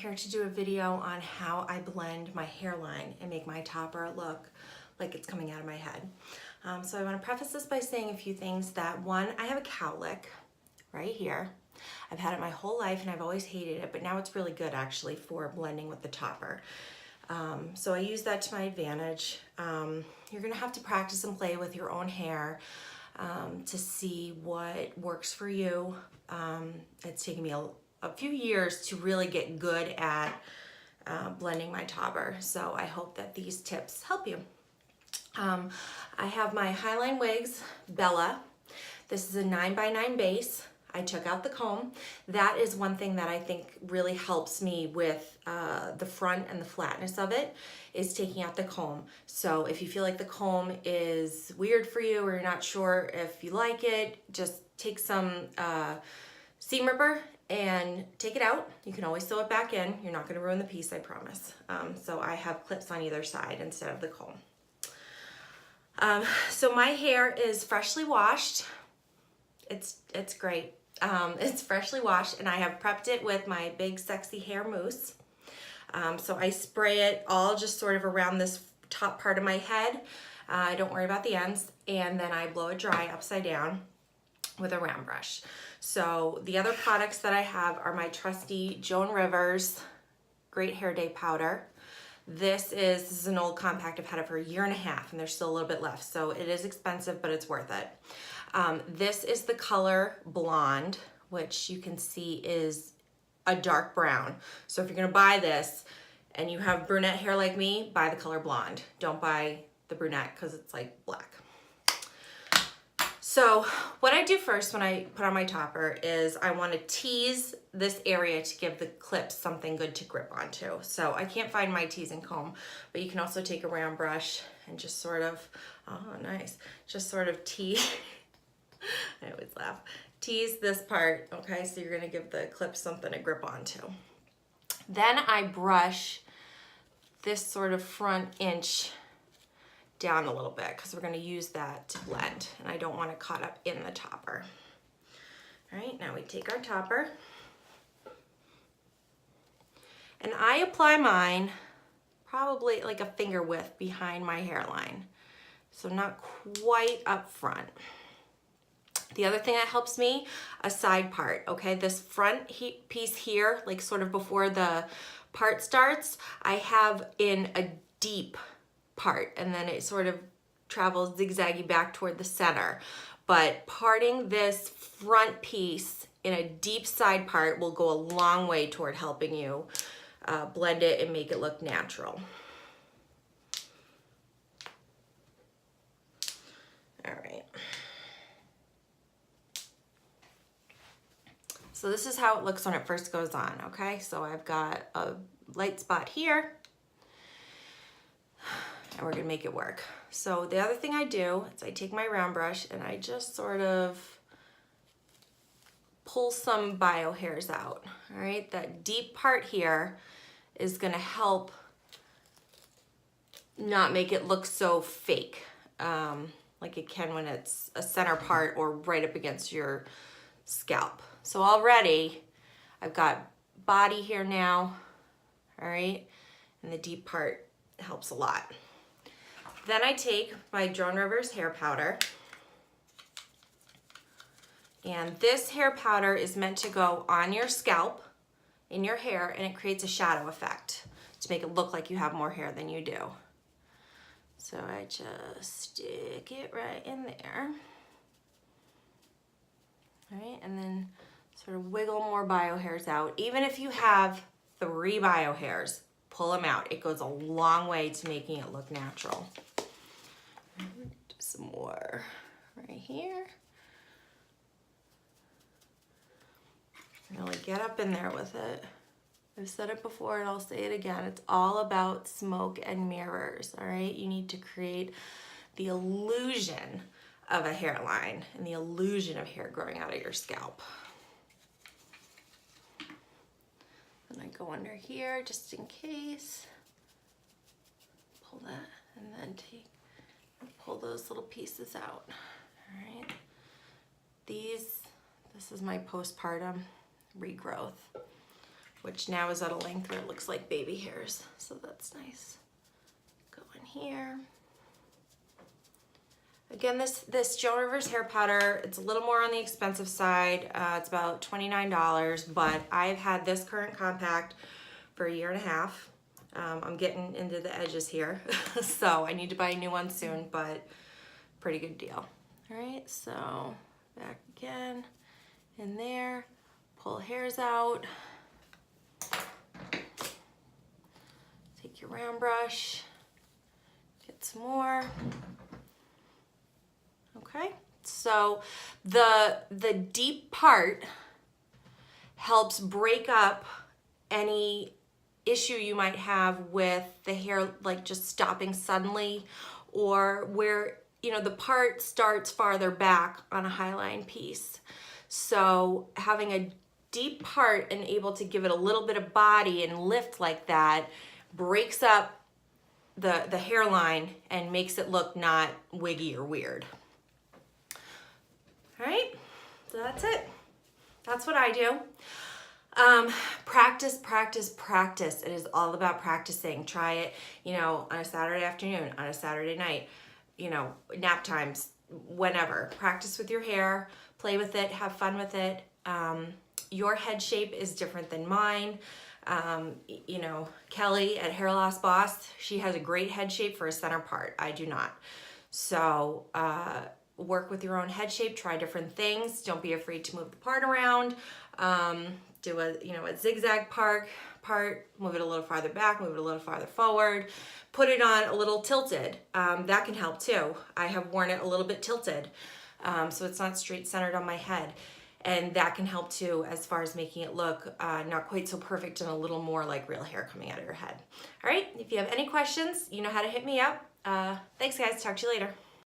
here to do a video on how I blend my hairline and make my topper look like it's coming out of my head. So I want to preface this by saying a few things. That one, I have a cowlick right here. I've had it my whole life and I've always hated it, but now it's really good actually for blending with the topper. So I use that to my advantage. You're gonna have to practice and play with your own hair to see what works for you. It's taken me a few years to really get good at blending my topper, so I hope that these tips help you. I have my Highline Wigs Bella. This is a 9x9 base. I took out the comb. That is one thing that I think really helps me with the front and the flatness of it, is taking out the comb. So if you feel like the comb is weird for you or you're not sure if you like it, just take some seam ripper and take it out. You can always sew it back in. You're not gonna ruin the piece, I promise. So I have clips on either side instead of the comb. So my hair is freshly washed. It's great. It's freshly washed, and I have prepped it with my big sexy hair mousse. So I spray it all just sort of around this top part of my head. I don't worry about the ends, and then I blow it dry upside down with a round brush. So the other products that I have are my trusty Joan Rivers Great Hair Day powder. This is an old compact. I've had it for a year and a half, and there's still a little bit left, so it is expensive, but it's worth it. This is the color Blonde, which you can see is a dark brown. So if you're gonna buy this and you have brunette hair like me, buy the color Blonde. Don't buy the brunette because it's like black. So what I do first when I put on my topper is I want to tease this area to give the clips something good to grip onto. So I can't find my teasing comb, but you can also take a round brush and just sort of, oh nice, just sort of tease. I always laugh. Tease this part, okay? So you're gonna give the clips something to grip onto. Then I brush this sort of front inch down a little bit because we're gonna use that to blend, and I don't want it caught up in the topper. All right, now we take our topper, and I apply mine probably like a finger width behind my hairline, so not quite up front. The other thing that helps me, a side part, okay? This front piece here, like sort of before the part starts, I have in a deep part, and then it sort of travels zigzaggy back toward the center. But parting this front piece in a deep side part will go a long way toward helping you blend it and make it look natural. All right. So this is how it looks when it first goes on, okay? So I've got a light spot here, and we're gonna make it work. So the other thing I do is I take my round brush and I just sort of pull some bio hairs out, all right? That deep part here is gonna help not make it look so fake, like it can when it's a center part or right up against your scalp. So already I've got body here now, all right? And the deep part helps a lot. Then I take my Joan Rivers hair powder, and this hair powder is meant to go on your scalp, in your hair, and it creates a shadow effect to make it look like you have more hair than you do. So I just stick it right in there. All right, and then sort of wiggle more bio hairs out. Even if you have 3 bio hairs, pull them out. It goes a long way to making it look natural. Do some more right here. Really get up in there with it. I've said it before and I'll say it again. It's all about smoke and mirrors, all right? You need to create the illusion of a hairline and the illusion of hair growing out of your scalp. And I go under here just in case. Pull that and then pull those little pieces out. All right. This is my postpartum regrowth. which now is at a length where it looks like baby hairs. So that's nice. Go in here. Again, this Joan Rivers hair powder, it's a little more on the expensive side. It's about $29, but I've had this current compact for a year and a half. I'm getting into the edges here, so I need to buy a new one soon, but pretty good deal. All right, so back again, in there, pull hairs out. Take your round brush, get some more. Okay, so the deep part helps break up any issue you might have with the hair, like just stopping suddenly, or where, you know, the part starts farther back on a highline piece. So having a deep part and able to give it a little bit of body and lift like that breaks up the hairline and makes it look not wiggy or weird. All right, so that's it. That's what I do. Practice, practice, practice. It is all about practicing. Try it, you know, on a Saturday afternoon, on a Saturday night, you know, nap times, whenever. Practice with your hair, play with it, have fun with it. Your head shape is different than mine. You know, Kelly at Hair Loss Boss, she has a great head shape for a center part. I do not. So, work with your own head shape, try different things. Don't be afraid to move the part around. Do a zigzag part, move it a little farther back, move it a little farther forward, put it on a little tilted. That can help too. I have worn it a little bit tilted, so it's not straight centered on my head. And that can help too, as far as making it look not quite so perfect and a little more like real hair coming out of your head. All right, if you have any questions, you know how to hit me up. Thanks guys, talk to you later.